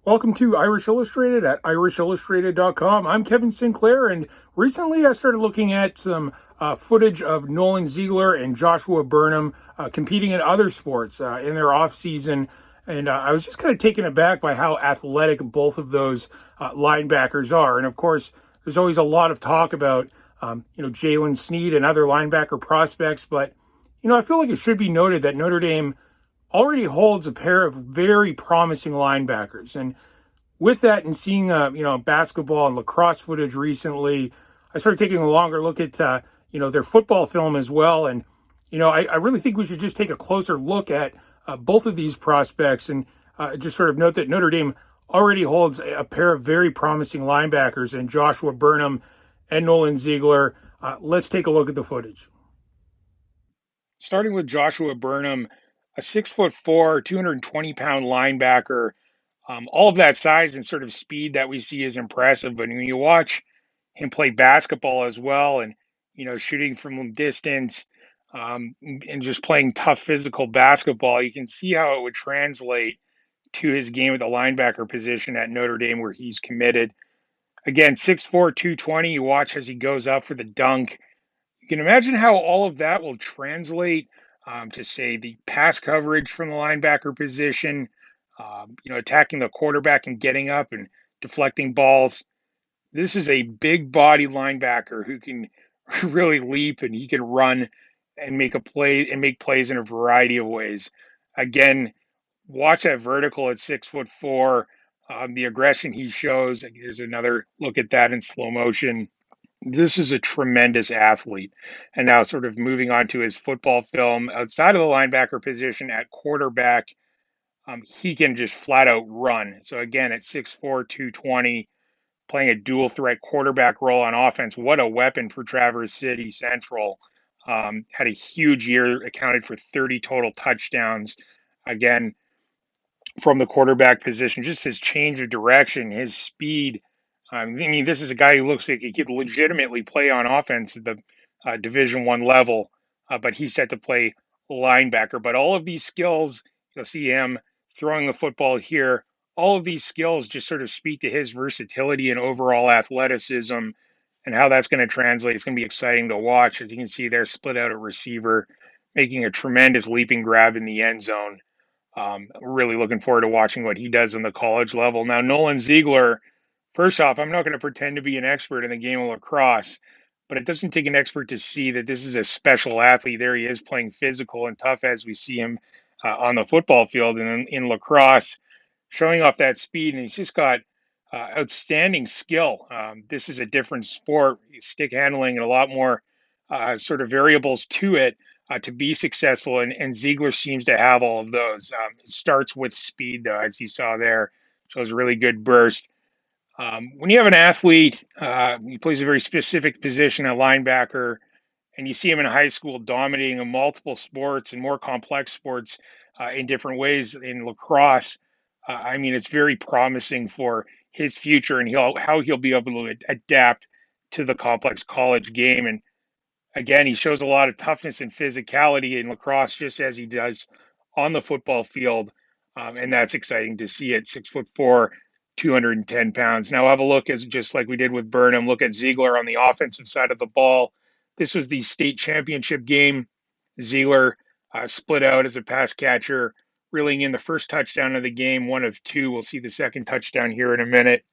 Welcome to Irish Illustrated at irishillustrated.com. I'm Kevin Sinclair, and recently I started looking at some footage of Nolan Ziegler and Joshua Burnham competing in other sports in their off season, and I was just kind of taken aback by how athletic both of those linebackers are. And of course, there's always a lot of talk about Jalen Sneed and other linebacker prospects, but I feel like it should be noted that Notre Dame already holds a pair of very promising linebackers. And with that, and seeing basketball and lacrosse footage recently, I started taking a longer look at their football film as well. And I really think we should just take a closer look at both of these prospects and just sort of note that Notre Dame already holds a pair of very promising linebackers in Joshua Burnham and Nolan Ziegler. Let's take a look at the footage. Starting with Joshua Burnham, a 6'4", 220-pound linebacker. All of that size and sort of speed that we see is impressive. But when you watch him play basketball as well, and shooting from distance, and just playing tough physical basketball, you can see how it would translate to his game at the linebacker position at Notre Dame, where he's committed. Again, 6'4", 220. You watch as he goes up for the dunk. You can imagine how all of that will translate to, say, the pass coverage from the linebacker position, attacking the quarterback and getting up and deflecting balls. This is a big body linebacker who can really leap, and he can run and make plays in a variety of ways. Again, watch that vertical at 6'4". The aggression he shows. Here's another look at that in slow motion. This is a tremendous athlete. And now, sort of moving on to his football film, outside of the linebacker position at quarterback, he can just flat out run. So again, at 6'4", 220, playing a dual threat quarterback role on offense. What a weapon for Traverse City Central. Had a huge year, accounted for 30 total touchdowns. Again, from the quarterback position, just his change of direction, his speed. This is a guy who looks like he could legitimately play on offense at the Division I level, but he's set to play linebacker. But all of these skills, you'll see him throwing the football here. All of these skills just sort of speak to his versatility and overall athleticism, and how that's going to translate. It's going to be exciting to watch. As you can see there, split out at receiver, making a tremendous leaping grab in the end zone. Really looking forward to watching what he does in the college level. Now, Nolan Ziegler, first off, I'm not going to pretend to be an expert in the game of lacrosse, but it doesn't take an expert to see that this is a special athlete. There he is, playing physical and tough as we see him on the football field, and in lacrosse, showing off that speed. And he's just got outstanding skill. This is a different sport, stick handling, and a lot more sort of variables to it to be successful. And Ziegler seems to have all of those. It starts with speed, though, as you saw there. Shows a really good burst. When you have an athlete, he plays a very specific position at linebacker, and you see him in high school dominating in multiple sports and more complex sports in different ways in lacrosse. It's very promising for his future and how he'll be able to adapt to the complex college game. And again, he shows a lot of toughness and physicality in lacrosse, just as he does on the football field. And that's exciting to see at 6'4", 210 pounds. Now have a look, as just like we did with Burnham, look at Ziegler on the offensive side of the ball. This was the state championship game. Ziegler split out as a pass catcher, reeling in the first touchdown of the game, one of two. We'll see the second touchdown here in a minute.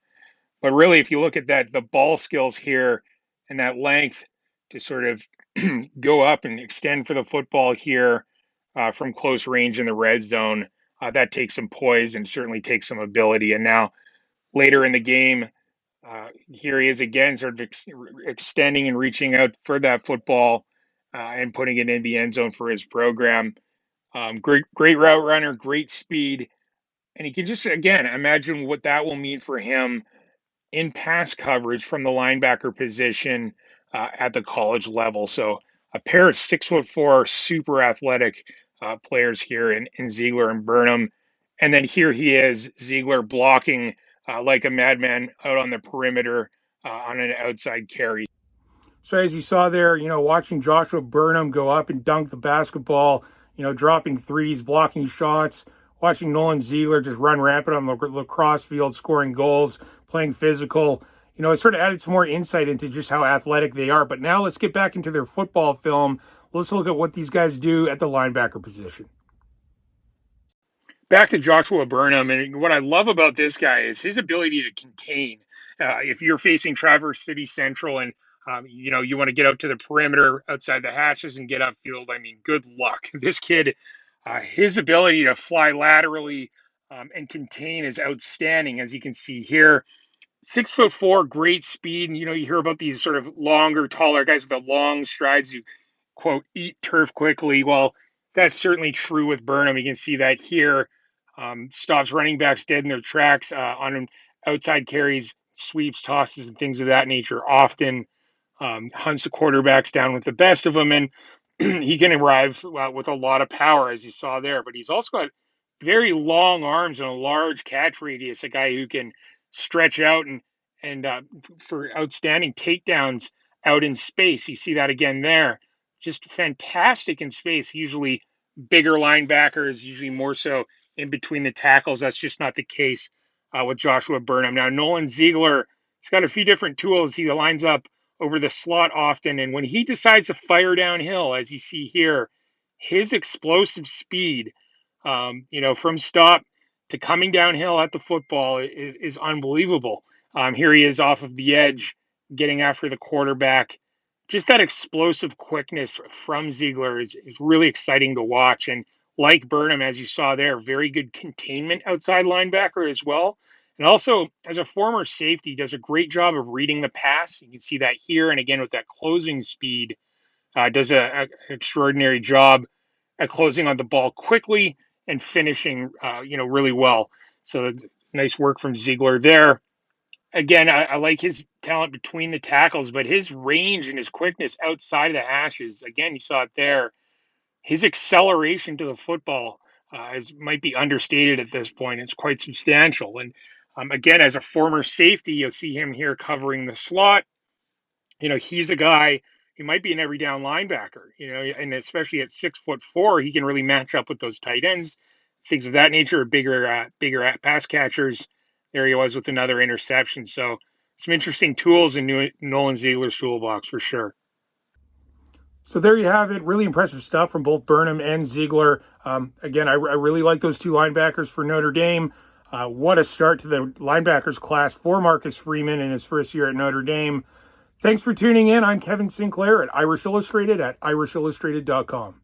But really, if you look at that, the ball skills here and that length to sort of go up and extend for the football here from close range in the red zone, that takes some poise and certainly takes some ability. And now later in the game, here he is again, sort of extending and reaching out for that football and putting it in the end zone for his program. Great route runner, great speed. And you can just, again, imagine what that will mean for him in pass coverage from the linebacker position at the college level. So a pair of 6'4", super athletic players here in Ziegler and Burnham. And then here he is, Ziegler blocking like a madman out on the perimeter on an outside carry. So as you saw there, watching Joshua Burnham go up and dunk the basketball, dropping threes, blocking shots, watching Nolan Ziegler just run rampant on the lacrosse field, scoring goals, playing physical. It sort of added some more insight into just how athletic they are. But now let's get back into their football film. Let's look at what these guys do at the linebacker position. Back to Joshua Burnham, and what I love about this guy is his ability to contain. If you're facing Traverse City Central and you want to get out to the perimeter outside the hatches and get upfield, I mean, good luck. This kid, his ability to fly laterally and contain is outstanding, as you can see here. 6'4", great speed. And, you hear about these sort of longer, taller guys with the long strides who, quote, eat turf quickly. Well, that's certainly true with Burnham. You can see that here. Stops running backs dead in their tracks on outside carries, sweeps, tosses, and things of that nature. Often hunts the quarterbacks down with the best of them. And he can arrive with a lot of power, as you saw there. But he's also got very long arms and a large catch radius, a guy who can stretch out and for outstanding takedowns out in space. You see that again there. Just fantastic in space. Usually bigger linebackers, usually more so in between the tackles. That's just not the case with Joshua Burnham. Now, Nolan Ziegler, he's got a few different tools. He lines up over the slot often, and when he decides to fire downhill, as you see here, his explosive speed, from stop to coming downhill at the football is unbelievable. Here he is off of the edge, getting after the quarterback. Just that explosive quickness from Ziegler is really exciting to watch. And like Burnham, as you saw there, very good containment outside linebacker as well. And also, as a former safety, does a great job of reading the pass. You can see that here. And again, with that closing speed, does an extraordinary job at closing on the ball quickly and finishing, really well. So nice work from Ziegler there. Again, I like his talent between the tackles, but his range and his quickness outside of the hashes, again, you saw it there. His acceleration to the football might be understated at this point. It's quite substantial. And again, as a former safety, you'll see him here covering the slot. He's a guy who might be an every down linebacker, and especially at 6'4", he can really match up with those tight ends, things of that nature, bigger pass catchers. There he was with another interception. So some interesting tools in Nolan Ziegler's toolbox for sure. So there you have it. Really impressive stuff from both Burnham and Ziegler. Again, I really like those two linebackers for Notre Dame. What a start to the linebackers class for Marcus Freeman in his first year at Notre Dame. Thanks for tuning in. I'm Kevin Sinclair at Irish Illustrated at irishillustrated.com.